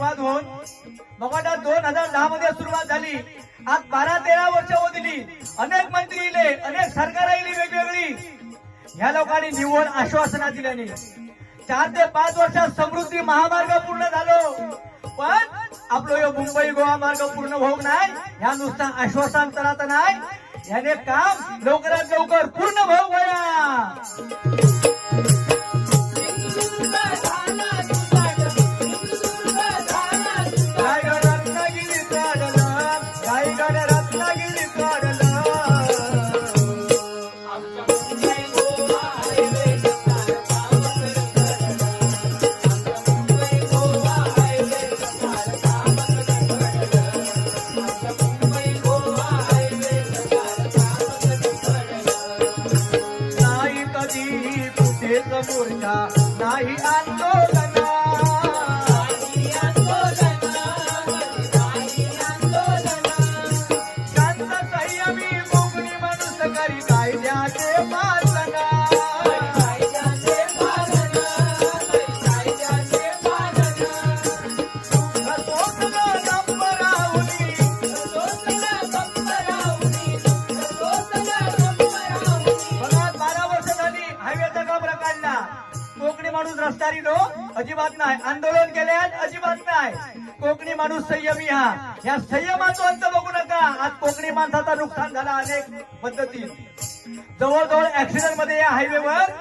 सुरुवात होऊन बघा 2010 मध्ये सुरुवात झाली. आज 12-13 वर्ष होती. अनेक मंत्री इले, अनेक सरकार आली वेगवेगळी. ह्या लोकांनी निवड आश्वासना दिल्याने 4 ते 5 वर्षात समृद्धी महामार्ग पूर्ण झालो. पण आपलं मुंबई गोवा मार्ग पूर्ण होऊ नाही. ह्या नुसता आश्वासन तरत नाही, याने काम लवकरात लवकर पूर्ण भाऊ व्हाया. मोर्चा नाही आंदोलन, शांत संयमी मोकळी माणूस करी कायद्याचे पालन, कोकणी माणूस रस्त्यारी नो अजिबात नाही, आंदोलन केल्यात अजिबात नाही. कोकणी माणूस संयमी हा. या संयमाचा अंत बघू नका. आज कोकणी माणसाचा नुकसान झाला अनेक पद्धतीत. जवळजवळ ऍक्सिडेंट मध्ये या हायवेवर